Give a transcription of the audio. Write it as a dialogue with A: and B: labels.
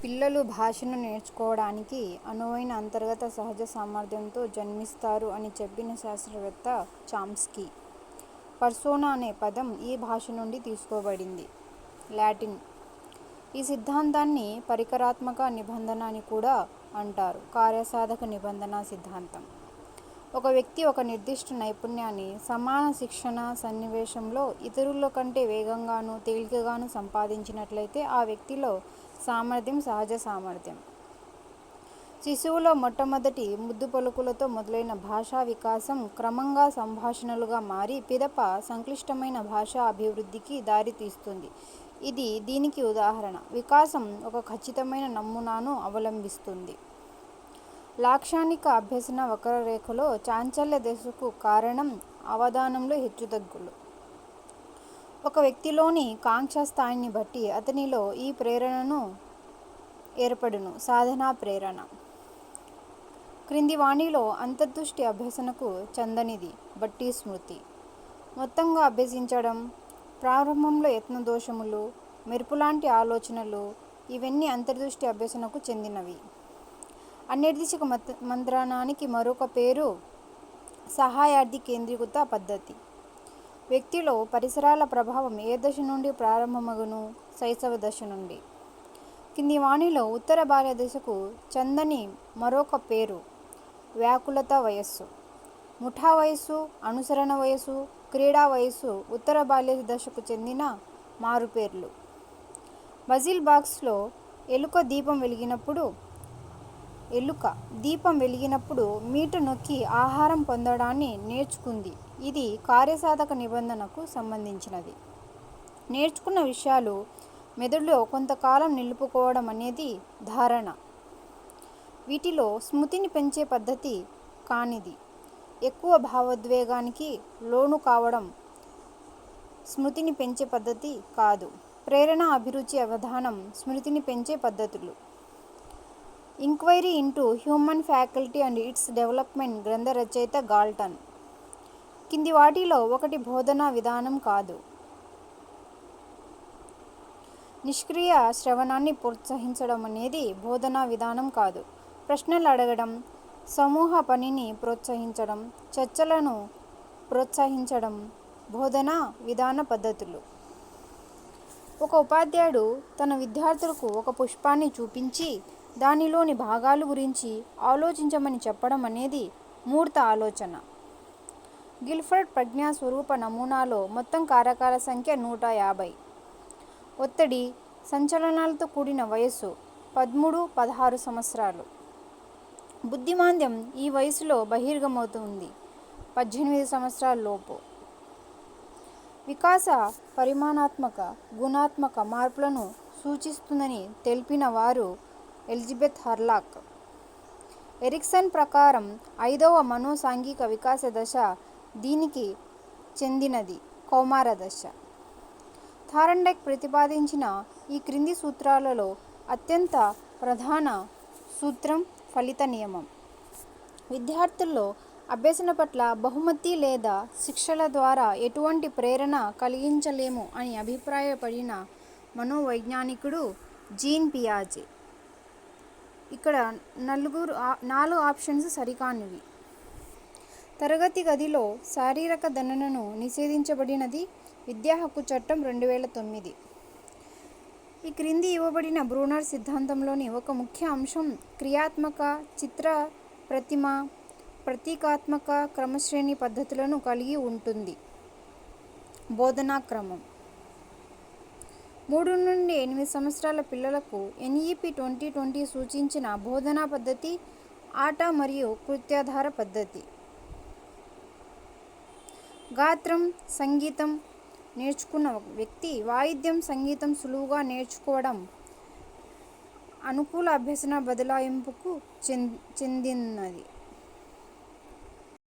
A: పిల్లలు భాషను నేర్చుకోవడానికి అనువైన అంతర్గత సహజ సామర్థ్యంతో జన్మిస్తారు అని చెప్పిన శాస్త్రవేత్త చామ్స్కీ. పర్సోనా అనే పదం ఈ భాష నుండి తీసుకోబడింది. లాటిన్. ఈ సిద్ధాంతాన్ని పరికరాత్మక నిబంధన అని కూడా అంటారు. కార్యసాధక నిబంధన సిద్ధాంతం. ఒక వ్యక్తి ఒక నిర్దిష్ట నైపుణ్యాన్ని సమాన శిక్షణ సన్నివేశంలో ఇతరుల కంటే వేగంగానూ తేలికగానూ సంపాదించినట్లయితే ఆ వ్యక్తిలో సామర్థ్యం సహజ సామర్థ్యం. శిశువులో మొట్టమొదటి ముద్దు పలుకులతో మొదలైన భాషా వికాసం క్రమంగా సంభాషణలుగా మారి పిదప సంక్లిష్టమైన భాషా అభివృద్ధికి దారితీస్తుంది. ఇది దీనికి ఉదాహరణ. వికాసం ఒక ఖచ్చితమైన నమూనాను అవలంబిస్తుంది. లాక్షణిక అభ్యసన వక్రరేఖలో చాంచల్య దశకు కారణం అవధానంలో హెచ్చుతగ్గులు. ఒక వ్యక్తిలోని కాంక్షా స్థాయిని బట్టి అతనిలో ఈ ప్రేరణను ఏర్పడును. సాధనా ప్రేరణ. క్రింది వానిలో అంతర్దృష్టి అభ్యసనకు చెందనిది బట్టి స్మృతి. మొత్తంగా అభ్యసించడం, ప్రారంభంలో యత్నదోషములు, మెరుపులాంటి ఆలోచనలు ఇవన్నీ అంతర్దృష్టి అభ్యసనకు చెందినవి. అనిర్దేశక మంత్రానికి మరొక పేరు సహాయార్థి కేంద్రీకృత పద్ధతి. వ్యక్తిలో పరిసరాల ప్రభావం ఏ దశ నుండి ప్రారంభమగును? శైశవ దశ నుండి. కింది వానిలో ఉత్తర బాల్య దశకు చెందని మరొక పేరు వ్యాకులత వయస్సు. ముఠా వయస్సు, అనుసరణ వయస్సు, క్రీడా వయస్సు ఉత్తర బాల్య దశకు చెందిన మారుపేర్లు. బజిల్ బాక్స్లో ఎలుక దీపం వెలిగినప్పుడు మీట నొక్కి ఆహారం పొందడాన్ని నేర్చుకుంది. ఇది కార్యసాధక నిబంధనకు సంబంధించినది. నేర్చుకున్న విషయాలు మెదడులో కొంతకాలం నిలుపుకోవడం అనేది ధారణ. వీటిలో స్మృతిని పెంచే పద్ధతి కానిది. ఎక్కువ భావోద్వేగానికి లోను కావడం స్మృతిని పెంచే పద్ధతి కాదు. ప్రేరణ, అభిరుచి, అవధానం స్మృతిని పెంచే పద్ధతులు. Inquiry into human faculty and its development గ్రంథ రచయిత గాల్టన్. కింది వాటిలో ఒకటి బోధనా విధానం కాదు. నిష్క్రియ శ్రవణాన్ని ప్రోత్సహించడం అనేది బోధనా విధానం కాదు. ప్రశ్నలు అడగడం, సమూహ పనిని ప్రోత్సహించడం, చర్చలను ప్రోత్సహించడం బోధనా విధాన పద్ధతులు. ఒక ఉపాధ్యాయుడు తన విద్యార్థులకు ఒక పుష్పాన్ని చూపించి దానిలోని భాగాల గురించి ఆలోచించమని చెప్పడం అనేది మూర్త ఆలోచన. గిల్ఫర్డ్ ప్రజ్ఞా స్వరూప నమూనాలో మొత్తం కారకాల సంఖ్య 150. ఒత్తిడి, సంచలనాలతో కూడిన వయస్సు 13-16 సంవత్సరాలు. బుద్ధిమాంద్యం ఈ వయసులో బహిర్గతమవుతుంది 18 సంవత్సరాల లోపు. వికాస పరిమాణాత్మక, గుణాత్మక మార్పులను సూచిస్తుందని తెలిపిన వారు ఎలిజబెత్ హర్లాక్. ఎరిక్సన్ ప్రకారం 5వ మనోసాంఘిక వికాస దశ దీనికి చెందినది కౌమార దశ. థార్ండైక్ ప్రతిపాదించిన ఈ క్రింది సూత్రాలలో అత్యంత ప్రధాన సూత్రం ఫలిత నియమం. విద్యార్థుల్లో అభ్యసన పట్ల బహుమతి లేదా శిక్షల ద్వారా ఎటువంటి ప్రేరణ కలిగించలేము అని అభిప్రాయపడిన మనోవైజ్ఞానికుడు జీన్ పియాజే. ఇక్కడ 4 ఆప్షన్స్ సరికానివి. తరగతి గదిలో శారీరక దండనను నిషేధించబడినది విద్యా హక్కు చట్టం 2009. ఈ క్రింది ఇవ్వబడిన బ్రూనర్ సిద్ధాంతంలోని ఒక ముఖ్య అంశం క్రియాత్మక, చిత్ర, ప్రతిమ, ప్రతీకాత్మక క్రమశ్రేణి పద్ధతులను కలిగి ఉంటుంది. బోధనా క్రమం. 3 నుండి 8 సంవత్సరాల పిల్లలకు NEP 2020 సూచించిన బోధనా పద్ధతి ఆట మరియు కృత్యాధార పద్ధతి. గాత్రం, సంగీతం నేర్చుకున్న వ్యక్తి వాయిద్యం, సంగీతం సులువుగా నేర్చుకోవడం అనుకూల అభ్యసన బదలాయింపుకు చెందినది.